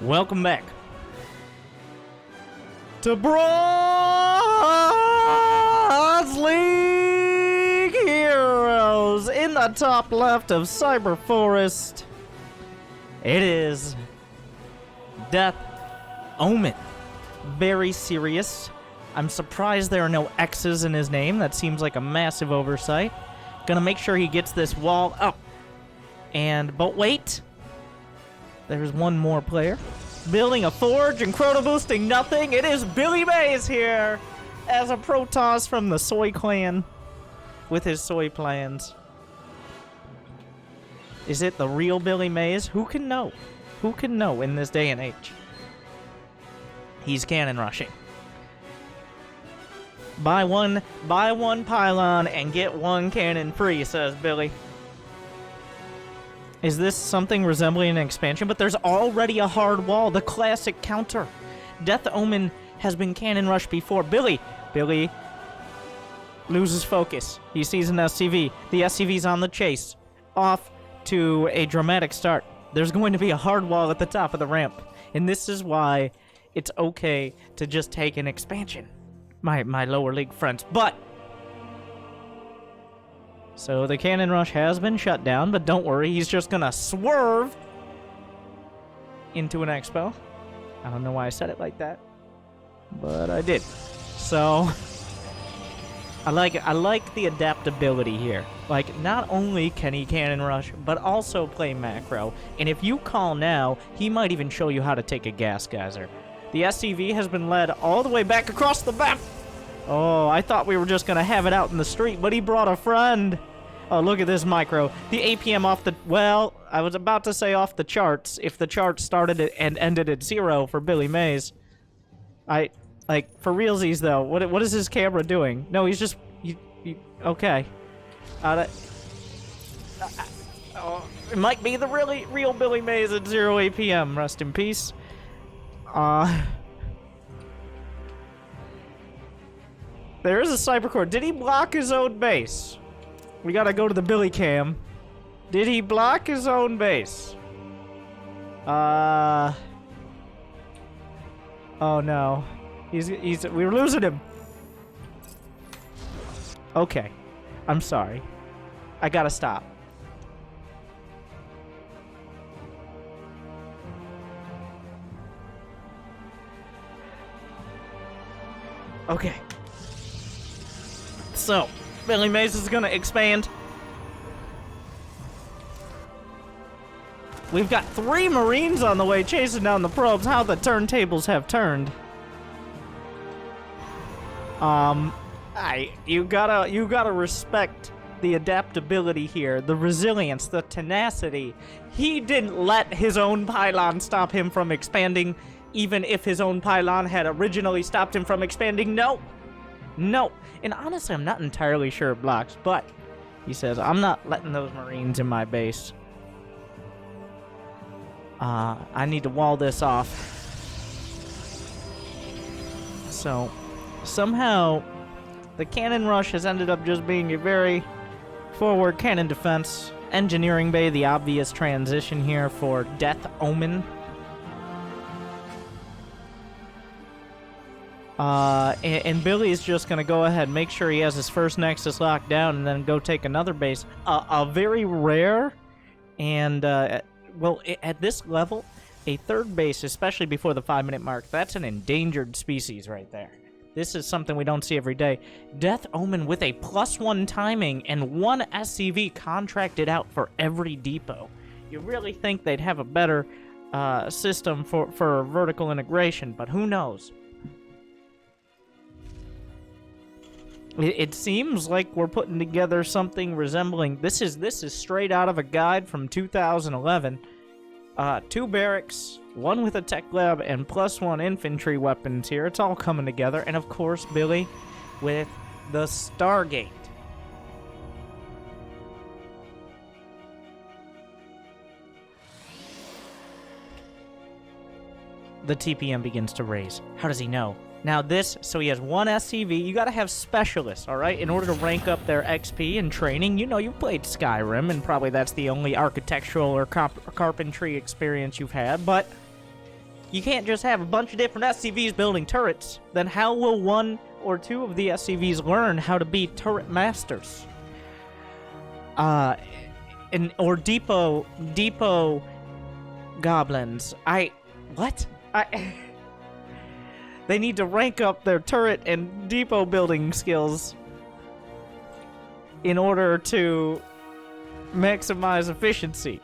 Welcome back to Bronze League Heroes. In the top left of Cyber Forest, it is DeathOmen. Very serious. I'm surprised there are no X's in his name. That seems like a massive oversight. Gonna make sure he gets this wall up. But wait. There's one more player. Building a forge and chrono boosting nothing. It is BillyMays here as a Protoss from the Soy clan with his soy plans. Is it the real BillyMays? Who can know? Who can know in this day and age? He's cannon rushing. Buy one pylon and get one cannon free, says Billy. Is this something resembling an expansion? But there's already a hard wall, the classic counter. DeathOmen has been cannon rushed before. Billy loses focus. He sees an SCV. The SCV's on the chase. Off to a dramatic start. There's going to be a hard wall at the top of the ramp. And this is why it's okay to just take an expansion. My lower league friends. So the cannon rush has been shut down, but don't worry, he's just gonna swerve into an expo. I don't know why I said it like that, but I did. So I like the adaptability here. Like, not only can he cannon rush, but also play macro. And if you call now, he might even show you how to take a gas geyser. The SCV has been led all the way back across the map. Oh, I thought we were just gonna have it out in the street, but he brought a friend. Oh, look at this micro. The APM off the... Well, I was about to say off the charts, if the charts started and ended at 0 for BillyMays. Like, for realsies, though, what is his camera doing? No, he's just... okay. It might be the real BillyMays at 0 APM. Rest in peace. There is a cybercore. Did he block his own base? We gotta go to the Billy cam. Did he block his own base? Oh no. We're losing him. Okay. I'm sorry. I gotta stop. Okay. So, BillyMays is gonna expand. We've got 3 Marines on the way chasing down the probes. How the turntables have turned. You gotta respect the adaptability here, the resilience, the tenacity. He didn't let his own pylon stop him from expanding, even if his own pylon had originally stopped him from expanding. No. And honestly, I'm not entirely sure it blocks, but he says, I'm not letting those Marines in my base. I need to wall this off. So, somehow, the cannon rush has ended up just being a very forward cannon defense. Engineering bay, the obvious transition here for DeathOmen. And Billy is just going to go ahead and make sure he has his first Nexus locked down and then go take another base. A very rare and, well, at this level, a third base, especially before the 5-minute mark, that's an endangered species right there. This is something we don't see every day. DeathOmen with a +1 timing and 1 SCV contracted out for every depot. You really think they'd have a better system for vertical integration, but who knows? It seems like we're putting together something resembling... This is straight out of a guide from 2011. 2 barracks, 1 with a tech lab, and +1 infantry weapons here. It's all coming together. And of course, Billy with the STARGATE. The TPM begins to raise. How does he know? Now this, so he has 1 SCV. You gotta have specialists, alright, in order to rank up their XP and training. You know, you've played Skyrim, and probably that's the only architectural or carpentry experience you've had, but You can't just have a bunch of different SCVs building turrets. Then how will one or two of the SCVs learn how to be turret masters? Or depot goblins. What? They need to rank up their turret and depot building skills in order to maximize efficiency.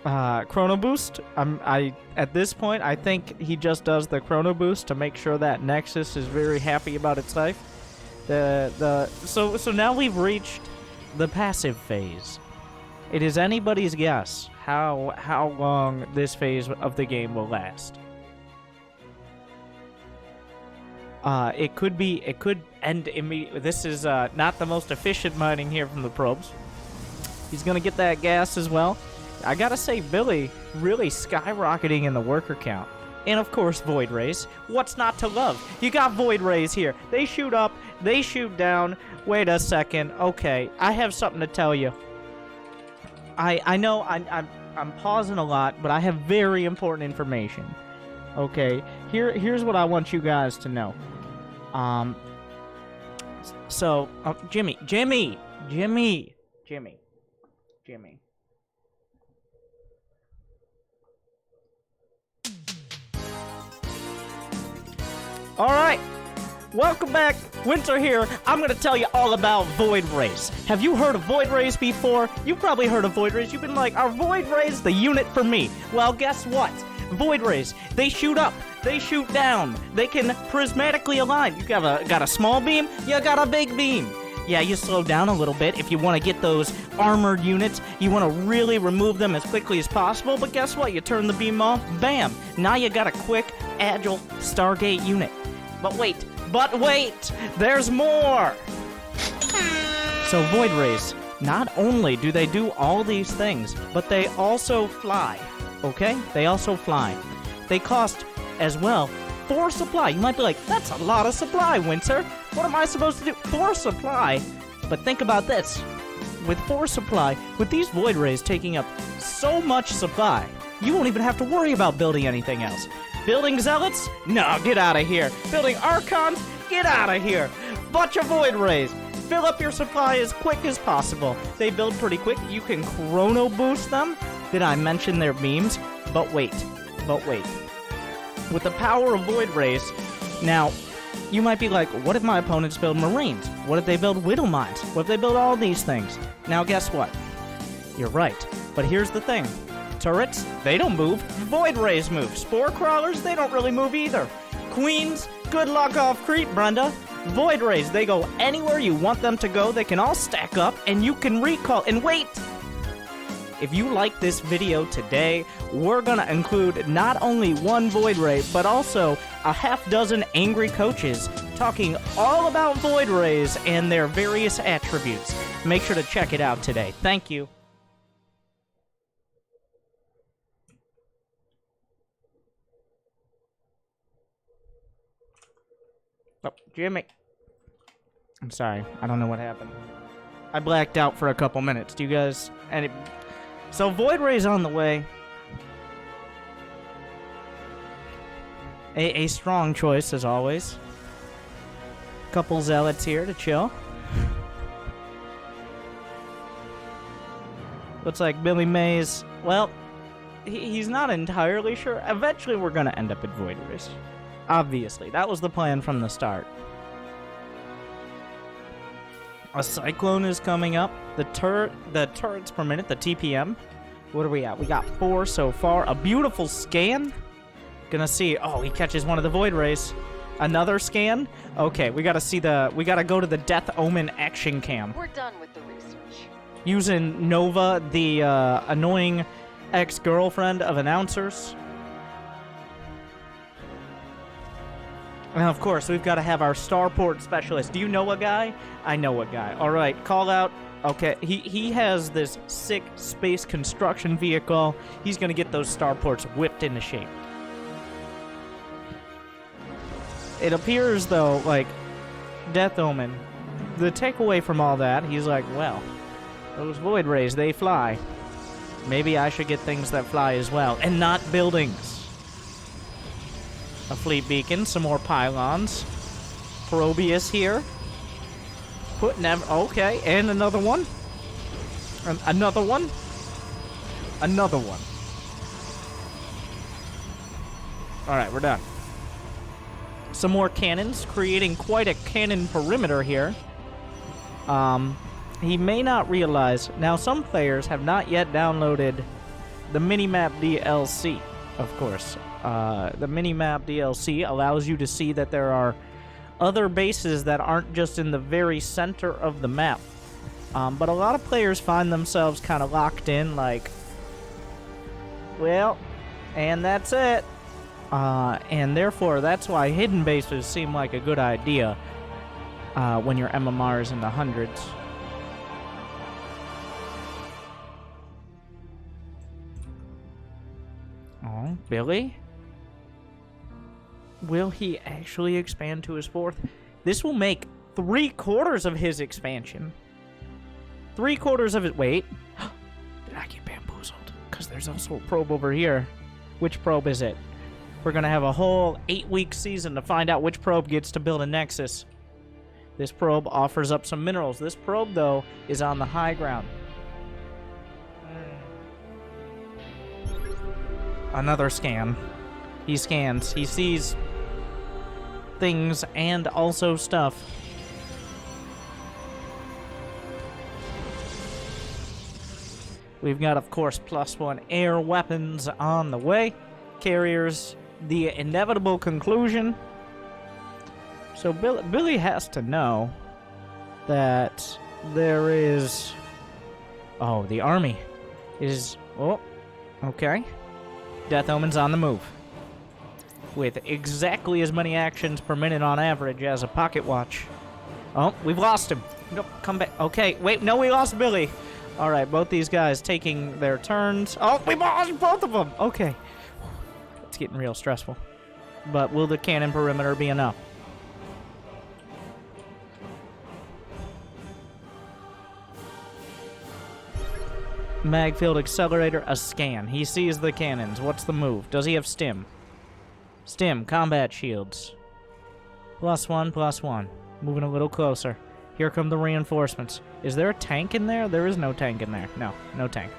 Chrono Boost. At this point, I think he just does the Chrono Boost to make sure that Nexus is very happy about its life. So now we've reached the passive phase. It is anybody's guess how long this phase of the game will last. It could end immediately. This is not the most efficient mining here from the probes. He's gonna get that gas as well. I gotta say, Billy really skyrocketing in the worker count. And of course, Void Rays. What's not to love? You got Void Rays here. They shoot up, they shoot down. Wait a second. Okay, I have something to tell you. I know I'm pausing a lot, but I have very important information. Okay, here's what I want you guys to know. Jimmy. All right, welcome back. Winter here. I'm going to tell you all about Void Rays. Have you heard of Void Rays before? You've probably heard of Void Rays. You've been like, are Void Rays the unit for me? Well, guess what? Void Rays, they shoot up, they shoot down, they can prismatically align. You got a small beam, you got a big beam. Yeah, you slow down a little bit if you want to get those armored units. You want to really remove them as quickly as possible, but guess what? You turn the beam off, bam! Now you got a quick, agile Stargate unit. But wait, there's more! So Void Rays, not only do they do all these things, but they also fly, okay? They also fly. They cost, as well, 4 supply. You might be like, that's a lot of supply, Winter. What am I supposed to do? 4 supply? But think about this. With 4 supply, with these Void Rays taking up so much supply, you won't even have to worry about building anything else. Building Zealots? No, get out of here. Building Archons? Get out of here. Bunch of Void Rays. Fill up your supply as quick as possible. They build pretty quick. You can Chrono Boost them. Did I mention their beams? But wait. With the power of Void Rays, now, you might be like, what if my opponents build Marines? What if they build Widow Mines? What if they build all these things? Now, guess what? You're right. But here's the thing. Turrets, they don't move. Void Rays move. Spore Crawlers, they don't really move either. Queens, good luck off Crete, Brenda. Void Rays, they go anywhere you want them to go. They can all stack up, and you can recall. And wait! If you like this video today, we're gonna include not only one Void Ray, but also a half-dozen angry coaches talking all about Void Rays and their various attributes. Make sure to check it out today. Thank you. Oh, Jimmy. I'm sorry. I don't know what happened. I blacked out for a couple minutes. Do you guys... So Void Ray's on the way. A strong choice, as always. Couple Zealots here to chill. Looks like BillyMays... Well, he's not entirely sure. Eventually we're gonna end up at Void Rays. Obviously, that was the plan from the start. A Cyclone is coming up. The turrets per minute, the TPM. What are we at? We got 4 so far. A beautiful scan. Gonna see. Oh, he catches one of the Void Rays. Another scan. Okay, we gotta go to the DeathOmen action cam. We're done with the research. Using Nova, the annoying ex-girlfriend of announcers. And of course, we've got to have our starport specialist. Do you know a guy? I know a guy. All right, call out. Okay, he has this sick space construction vehicle. He's going to get those starports whipped into shape. It appears, though, like, DeathOmen, the takeaway from all that, he's like, well, those Void Rays, they fly. Maybe I should get things that fly as well, and not buildings. A fleet beacon, some more pylons. Probius here. Okay, and another one. Another one. Another one. Alright, we're done. Some more cannons, creating quite a cannon perimeter here. He may not realize... Now, some players have not yet downloaded the Minimap DLC, of course. The Minimap DLC allows you to see that there are other bases that aren't just in the very center of the map. But a lot of players find themselves kind of locked in, like, well, and that's it. And therefore, that's why hidden bases seem like a good idea when your MMR is in the hundreds. Oh, Billy? Will he actually expand to his 4th? This will make 3/4 of his expansion. 3/4 of it. Wait. Did I get bamboozled? Because there's also a probe over here. Which probe is it? We're going to have a whole 8-week season to find out which probe gets to build a nexus. This probe offers up some minerals. This probe, though, is on the high ground. Another scan. He scans. He sees things and also stuff. We've got, of course, +1 air weapons on the way. Carriers, the inevitable conclusion. So Billy has to know that there is... Oh, the army is... Oh, okay. DeathOmen's on the move. With exactly as many actions per minute on average as a pocket watch. Oh, we've lost him. Nope, come back. Okay, wait, no, we lost Billy. Alright, both these guys taking their turns. Oh, we lost both of them. Okay. It's getting real stressful. But will the cannon perimeter be enough? Magfield accelerator, a scan. He sees the cannons. What's the move? Does he have stim? Stim, combat shields. +1, +1. Moving a little closer. Here come the reinforcements. Is there a tank in there? There is no tank in there. No, no tank.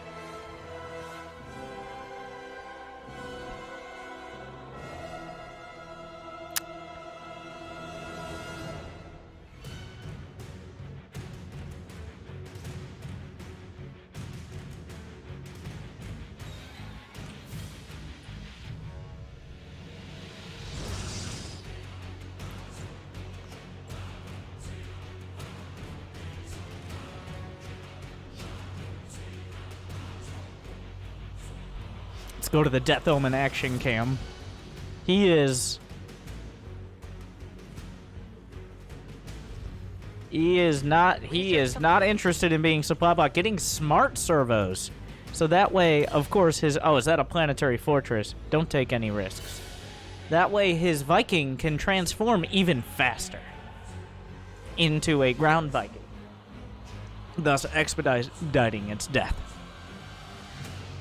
Go to the DeathOmen action cam. He is not interested in being supply block. Getting smart servos. So that way, of course, his... Oh, is that a planetary fortress? Don't take any risks. That way, his Viking can transform even faster into a ground Viking, thus expediting its death.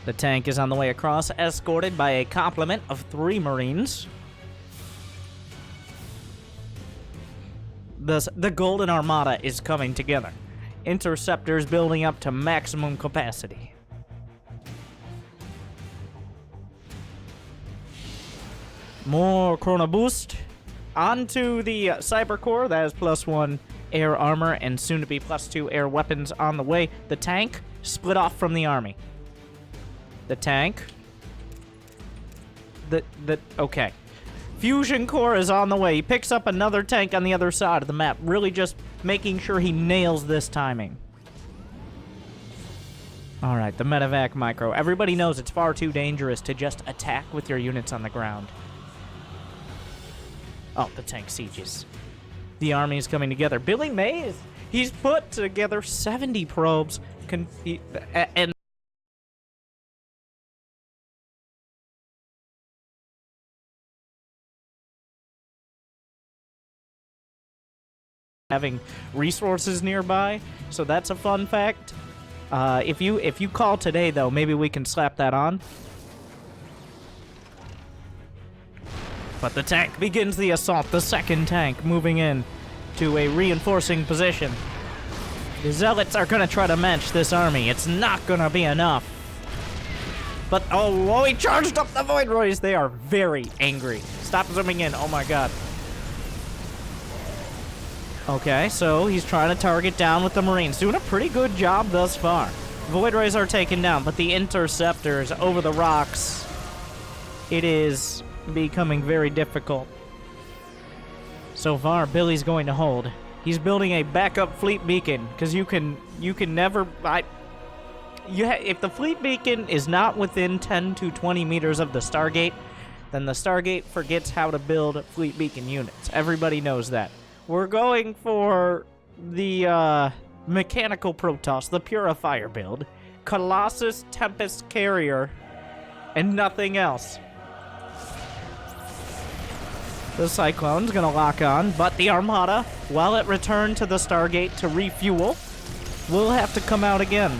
The tank is on the way across, escorted by a complement of 3 Marines. Thus, the Golden Armada is coming together. Interceptors building up to maximum capacity. More Chrono Boost. Onto the Cyber Core. That is +1 air armor and soon to be +2 air weapons on the way. The tank split off from the army. The tank. Okay. Fusion Core is on the way. He picks up another tank on the other side of the map. Really just making sure he nails this timing. Alright, the Medevac Micro. Everybody knows it's far too dangerous to just attack with your units on the ground. Oh, the tank sieges. The army is coming together. BillyMays, he's put together 70 probes. And having resources nearby, so that's a fun fact. If you call today, though, maybe we can slap that on. But the tank begins the assault. The second tank moving in to a reinforcing position. The zealots are gonna try to match this army. It's not gonna be enough. But, oh, he charged up the Void Roys. They are very angry. Stop zooming in. Oh, my God. Okay, so he's trying to target down with the Marines. Doing a pretty good job thus far. Void Rays are taken down, but the interceptors over the rocks, it is becoming very difficult. So far, Billy's going to hold. He's building a backup fleet beacon, because you can never... if the fleet beacon is not within 10 to 20 meters of the Stargate, then the Stargate forgets how to build fleet beacon units. Everybody knows that. We're going for the mechanical Protoss, the Purifier build, Colossus Tempest Carrier, and nothing else. The Cyclone's gonna lock on, but the Armada, while it returned to the Stargate to refuel, will have to come out again.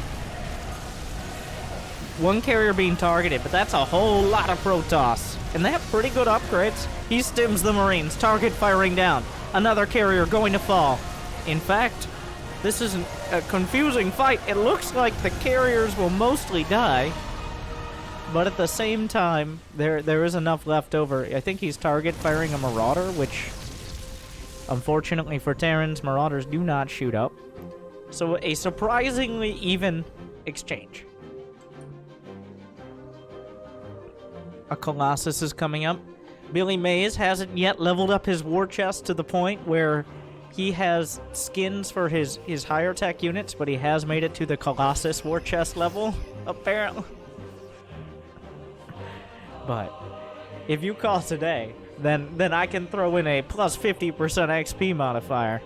One carrier being targeted, but that's a whole lot of Protoss. And they have pretty good upgrades. He stims the Marines, target firing down. Another carrier going to fall. In fact, this is a confusing fight. It looks like the carriers will mostly die. But at the same time, there is enough left over. I think he's target firing a Marauder, which, unfortunately for Terrans, Marauders do not shoot up. So a surprisingly even exchange. A Colossus is coming up. BillyMays hasn't yet leveled up his war chest to the point where he has skins for his higher tech units, but he has made it to the Colossus war chest level, apparently. But if you call today, then I can throw in a plus 50% XP modifier.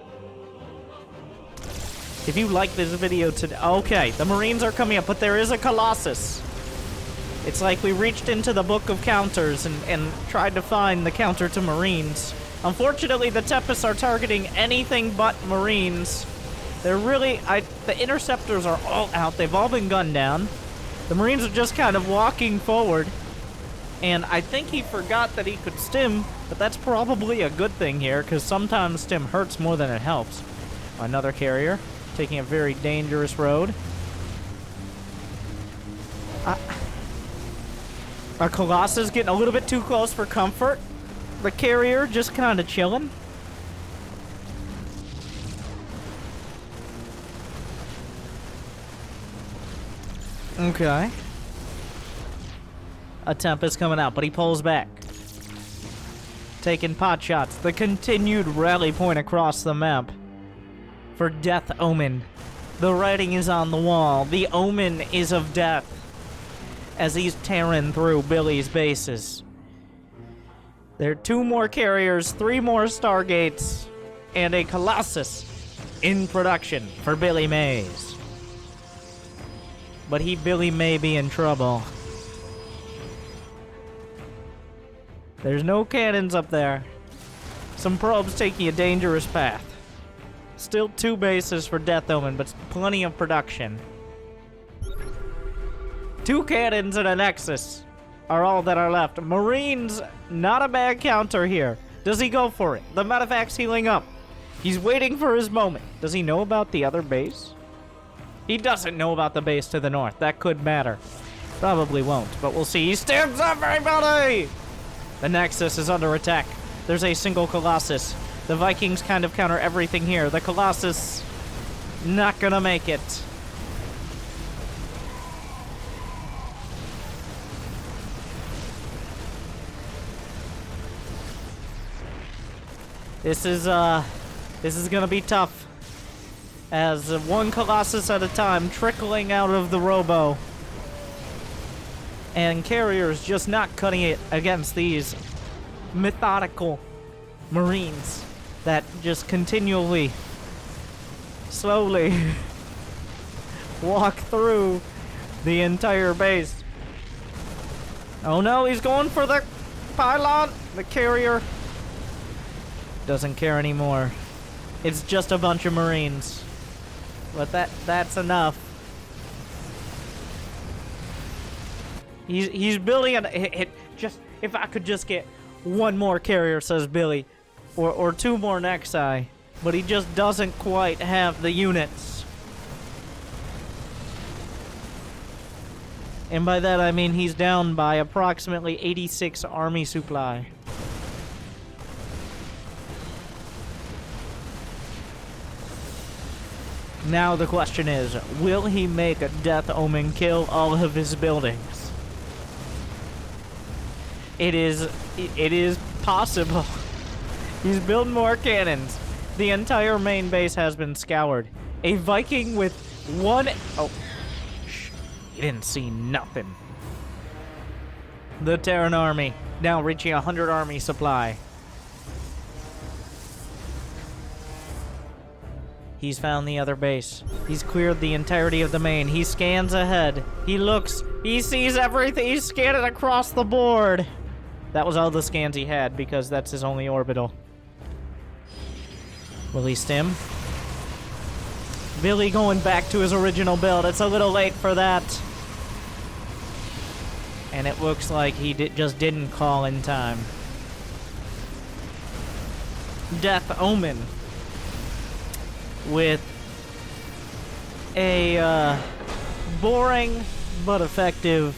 If you like this video today... Okay, the Marines are coming up, but there is a Colossus. It's like we reached into the book of counters and tried to find the counter to Marines. Unfortunately, the Tempests are targeting anything but Marines. They're really... the interceptors are all out. They've all been gunned down. The Marines are just kind of walking forward. And I think he forgot that he could stim, but that's probably a good thing here, because sometimes stim hurts more than it helps. Another carrier, taking a very dangerous road. Our Colossus getting a little bit too close for comfort. The carrier just kind of chilling. Okay. A Tempest coming out, but he pulls back. Taking pot shots. The continued rally point across the map for DeathOmen. The writing is on the wall. The omen is of death as he's tearing through Billy's bases. There are 2 more carriers, 3 more Stargates, and a Colossus in production for BillyMays. But Billy may be in trouble. There's no cannons up there. Some probes taking a dangerous path. Still 2 bases for DeathOmen, but plenty of production. 2 cannons and a Nexus are all that are left. Marines, not a bad counter here. Does he go for it? The medevac's healing up. He's waiting for his moment. Does he know about the other base? He doesn't know about the base to the north. That could matter. Probably won't, but we'll see. He stands up, everybody! The Nexus is under attack. There's a single Colossus. The Vikings kind of counter everything here. The Colossus, not gonna make it. This is gonna be tough. As 1 Colossus at a time trickling out of the robo. And carriers just not cutting it against these methodical Marines that just continually, slowly walk through the entire base. Oh no, he's going for the pylon. The carrier doesn't care anymore. It's just a bunch of Marines. But that's enough. He's building it. Just if I could just get one more carrier, says Billy. Or 2 more Nexi. But he just doesn't quite have the units. And by that I mean he's down by approximately 86 army supply. Now the question is, will he make a DeathOmen kill all of his buildings? It is possible. He's building more cannons. The entire main base has been scoured. A Viking with 1... Oh. Shh. He didn't see nothing. The Terran army, now reaching 100 army supply. He's found the other base. He's cleared the entirety of the main. He scans ahead. He looks. He sees everything. He's scanning across the board. That was all the scans he had because that's his only orbital. Will he stim? Billy going back to his original build. It's a little late for that. And it looks like he just didn't call in time. DeathOmen with a boring but effective,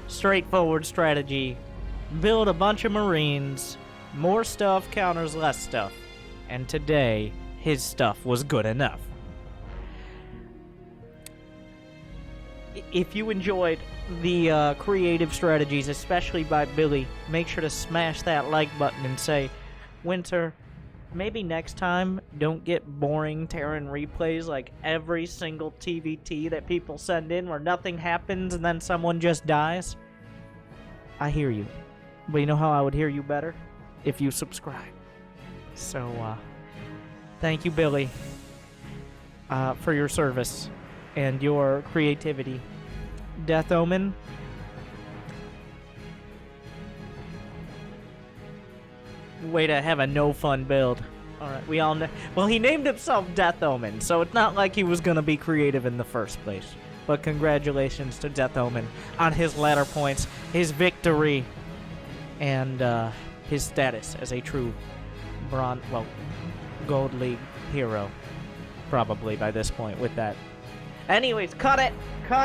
straightforward strategy. Build a bunch of Marines, more stuff counters less stuff, and today his stuff was good enough. If you enjoyed the creative strategies, especially by Billy, make sure to smash that like button and say, Winter, maybe next time, don't get boring Terran replays like every single TVT that people send in where nothing happens and then someone just dies. I hear you. But you know how I would hear you better? If you subscribe. So, thank you, Billy, for your service and your creativity. DeathOmen, way to have a no-fun build. Alright, we all know. Well, he named himself DeathOmen, so it's not like he was gonna be creative in the first place. But congratulations to DeathOmen on his ladder points, his victory, and his status as a true Gold League hero. Probably by this point with that. Anyways, cut it! Cut!